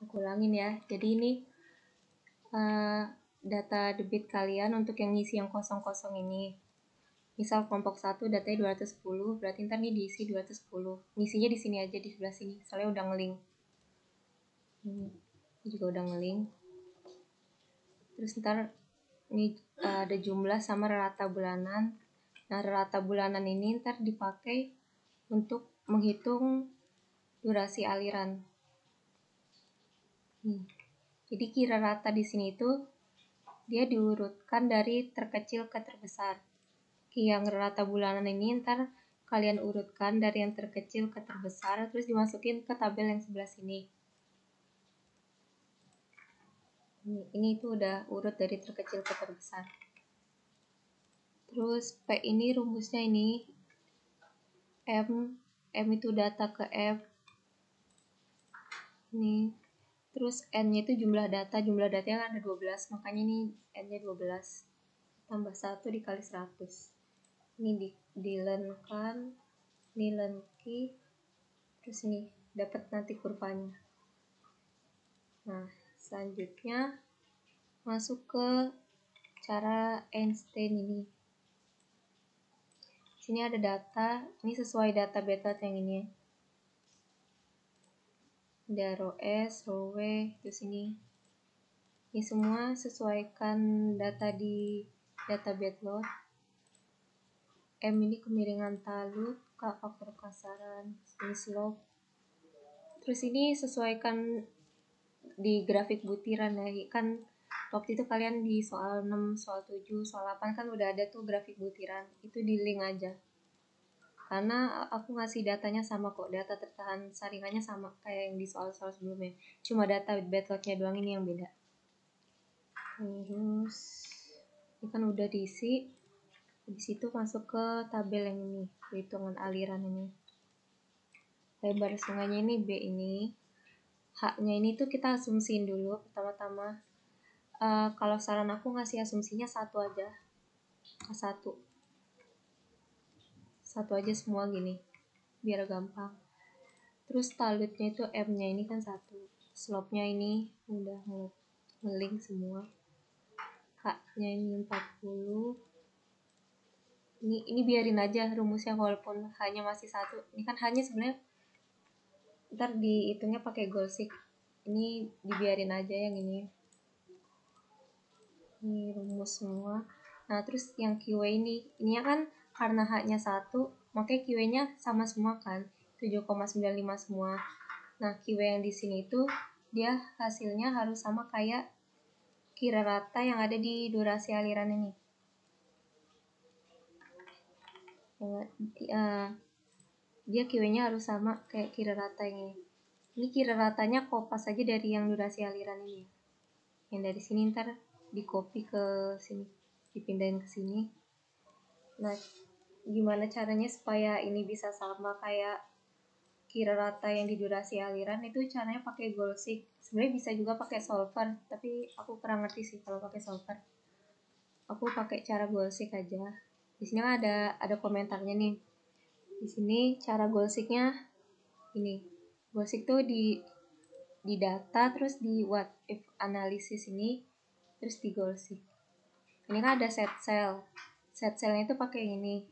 Aku ulangin ya. Jadi ini data debit kalian untuk yang ngisi yang kosong-kosong ini. Misal kelompok 1 datanya 210, berarti ntar nih diisi 210. Ngisinya di sini aja, di sebelah sini. Soalnya udah ngelink. Ini juga udah ngelink. Terus ntar ini ada jumlah sama rata bulanan. Nah, rata bulanan ini ntar dipakai untuk menghitung durasi aliran. Jadi kira rata di sini itu dia diurutkan dari terkecil ke terbesar. Yang rata bulanan ini ntar kalian urutkan dari yang terkecil ke terbesar, terus dimasukin ke tabel yang sebelah sini. Ini tuh udah urut dari terkecil ke terbesar. Terus P ini rumusnya ini M itu data ke F. Ini terus N-nya itu jumlah datanya ada 12, makanya ini N-nya 12 tambah 1 dikali 100. Ini dilenkan, ini lenki, terus ini dapat nanti kurvanya. Nah, selanjutnya masuk ke cara Einstein ini. Sini ada data, ini sesuai data beta yang ini. Ada row S, row W, terus ini. Ini semua sesuaikan data di data Batlot. M ini kemiringan talut, K faktor kasaran, ini slope. Terus ini sesuaikan di grafik butiran ya, kan waktu itu kalian di soal 6, soal 7, soal 8 kan udah ada tuh grafik butiran, itu di link aja. Karena aku ngasih datanya sama kok, data tertahan saringannya sama kayak yang di soal-soal sebelumnya. Cuma data Batlotnya doang ini yang beda. Terus ini kan udah diisi. Habis itu masuk ke tabel yang ini, perhitungan aliran ini. Lebar sungainya ini B ini. H-nya ini tuh kita asumsiin dulu pertama-tama. Kalau saran aku ngasih asumsinya 1 aja. Satu aja semua gini, biar gampang. Terus talutnya itu M-nya ini kan 1. Slope-nya ini udah ngelink semua. H-nya ini 40. Ini biarin aja rumusnya walaupun hanya masih 1. Ini kan hanya sebenarnya ntar dihitungnya pakai Golsik. Ini dibiarin aja yang ini. Ini rumus semua. Nah, terus yang QW ininya kan karena H-nya 1, makanya QW-nya sama semua kan, 7,95 semua. Nah, QW yang di sini itu dia hasilnya harus sama kayak kira rata yang ada di durasi aliran ini. Dia QW-nya harus sama kayak kira rata ini. Ini kira ratanya kopas aja dari yang durasi aliran ini. Yang dari sini ntar di copy ke sini, dipindahin ke sini. Nah, gimana caranya supaya ini bisa sama kayak kira rata yang di durasi aliran? Itu caranya pakai Golsik. Sebenarnya bisa juga pakai solver, tapi aku kurang ngerti sih kalau pakai solver. Aku pakai cara Golsik aja. Di sini ada komentarnya nih. Di sini cara Golsiknya ini. Golsik tuh di data, terus di what if analisis ini, terus di Golsik. Ini kan ada set cell. Set cellnya itu pakai ini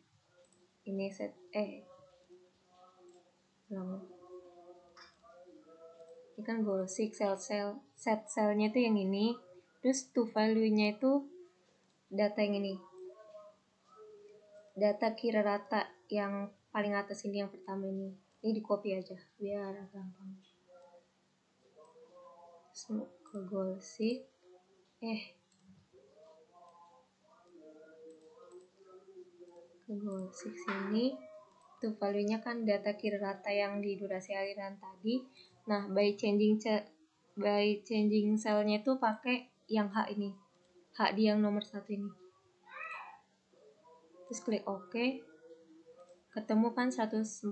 set ini kan Golsik set cellnya itu yang ini, terus to value-nya itu data yang ini, data kira rata yang paling atas ini, yang pertama ini di copy aja biar gampang. Ke Golsik ke Golsik sini. Tuh value-nya kan data kira rata yang di durasi aliran tadi. Nah, by changing cell-nya itu pakai yang H ini. H di yang nomor 1 ini. Terus klik OK. Ketemu kan 104,8.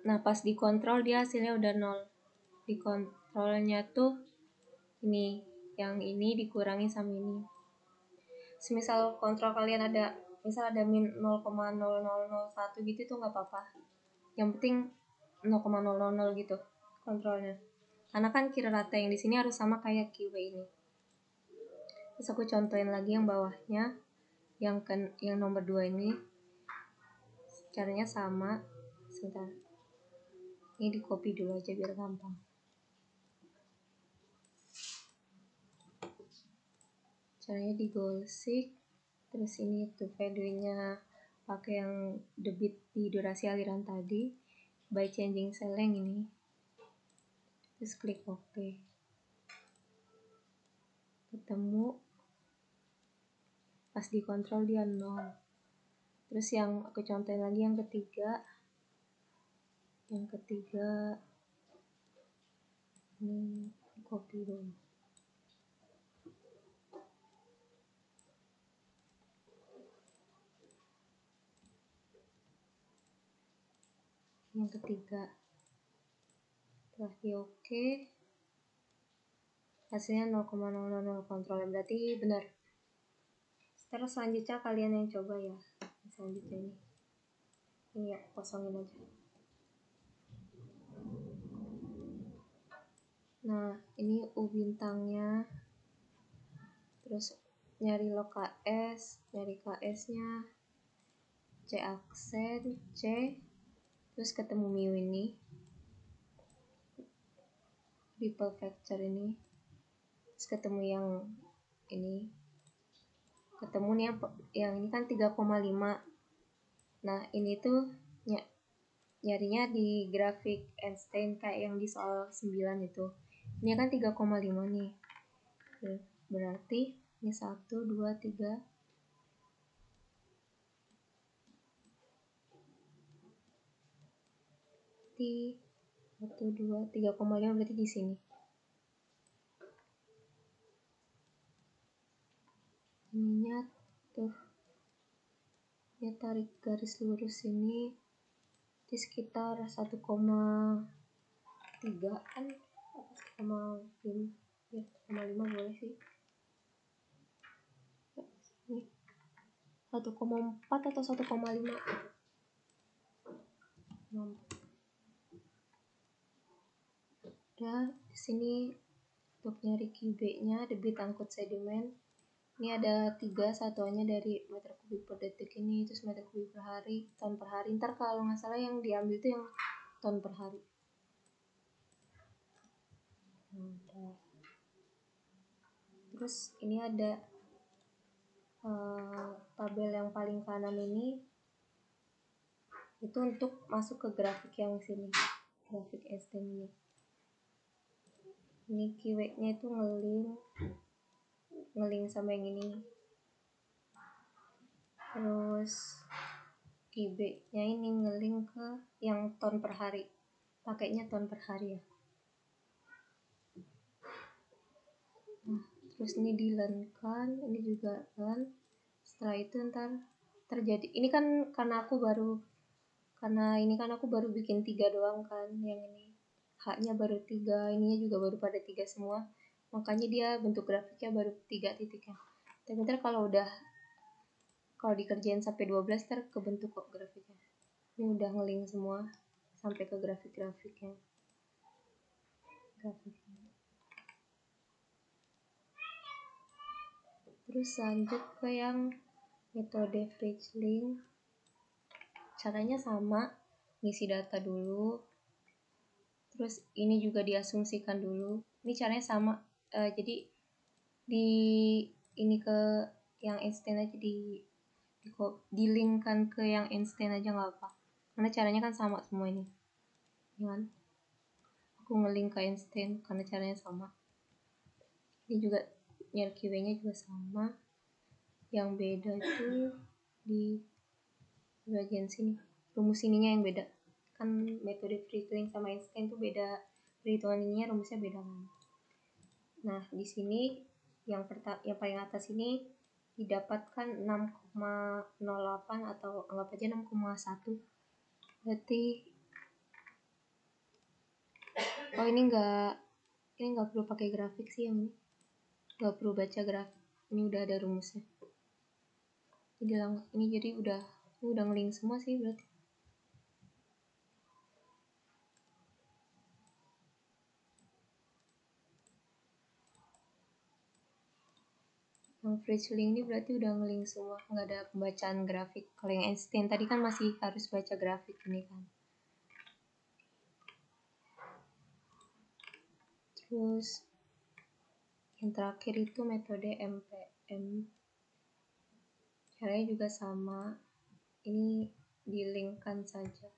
Nah, pas dikontrol dia hasilnya udah 0. Dikontrolnya tuh ini, yang ini dikurangi sama ini. Semisal kontrol kalian ada min 0,0001 gitu tuh nggak apa-apa. Yang penting 0,000 gitu. kontrolnya, karena kan kira rata yang di sini harus sama kayak keyway ini. Terus aku contohin lagi yang bawahnya, yang nomor 2 ini caranya sama. Sebentar, ini di copy dulu aja biar gampang. Caranya di goal seek, terus ini tuh value-nya pakai yang debit di durasi aliran tadi by changing cell yang ini, terus klik OK. Ketemu, pas dikontrol dia 0. Terus yang aku contohin lagi yang ketiga ini copy dulu. Yang ketiga setelah di OK, hasilnya 0,000 kontrol, berarti benar. Terus selanjutnya kalian yang coba ya. Selanjutnya ini ya, kosongin aja. Nah, ini U bintangnya, terus nyari log KS, nyari KS-nya, C aksen, C, terus ketemu mu ini, ripple factor ini, terus ketemu yang ini, ketemu nih yang ini kan 3,5. Nah, ini tuh nyarinya di grafik Einstein kayak yang di soal 9 itu. Ini kan 3,5 nih. Berarti ini 1, 2, 3. 1, 2, 3,5 berarti di sini. Ininya tuh, ya tarik garis lurus ini di sekitar 1,3 kan, 1,5 ya, 1,5 boleh sih. 1,4 atau 1,5. Udah, di sini untuk nyari QB-nya, debit angkut sedimen. Ini ada 3 satuannya dari meter kubik per detik ini, terus meter kubik per hari, ton per hari. Ntar kalau nggak salah yang diambil itu yang ton per hari. Terus ini ada tabel yang paling kanan ini, itu untuk masuk ke grafik yang sini, grafik Einstein ini. Ini keywordnya itu ngeling sama yang ini. Terus QB-nya ini ngeling ke yang ton per hari, pakainya ton per hari ya. Nah, terus ini di learn kan, ini juga learn. Setelah itu ntar terjadi, ini kan karena ini kan aku baru bikin 3 doang kan, yang ini H-nya baru 3, ininya juga baru pada 3 semua, makanya dia bentuk grafiknya baru 3 titiknya. Tapi ntar kalau dikerjain sampai 12 ntar kebentuk kok grafiknya. Ini udah ngeling semua sampai ke grafiknya. Terus lanjut ke yang metode Fridge-Link. Caranya sama, ngisi data dulu, terus ini juga diasumsikan dulu. Ini caranya sama, jadi ini ke yang Einstein aja, di-linkkan ke yang Einstein aja nggak apa, karena caranya kan sama semua ini, ya kan? Aku ngelink ke Einstein karena caranya sama. Ini juga nyari QW-nya juga sama. Yang beda itu di bagian sini, rumus ininya yang beda. Kan metode Fridge-Link sama Einstein itu beda, perhitungan ininya rumusnya beda kan. Nah, di sini yang paling atas ini didapatkan 6,08 atau anggap aja 6,1. Berarti ini nggak perlu pakai grafik sih, yang ini nggak perlu baca grafik, ini udah ada rumusnya. Ini jadi udah ngelink semua sih berarti. Yang FreeChuling ini berarti udah ngelink semua, nggak ada pembacaan grafik. Kalau yang Einstein tadi kan masih harus baca grafik ini kan. Terus yang terakhir itu metode MPM. Caranya juga sama, ini di-linkkan saja.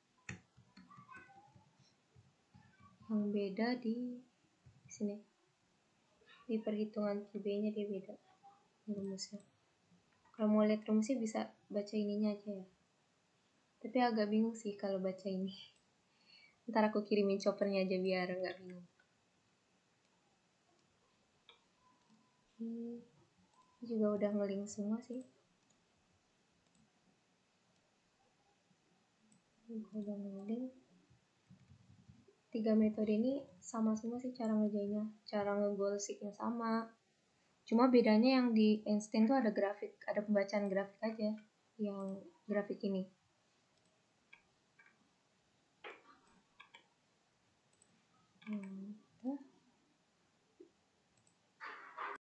Yang beda di sini, di perhitungan QB-nya dia beda rumusnya. Kalau mau lihat rumusnya bisa baca ininya aja ya, tapi agak bingung sih kalau baca ini. Ntar aku kirimin choppernya aja biar nggak bingung. Ini juga udah ngelink semua sih. Udah ngelink. 3 metode ini sama semua sih cara ngerjainnya, cara nge-goal-seek-nya sama. Cuma bedanya yang di Einstein tuh ada grafik, ada pembacaan grafik aja, yang grafik ini.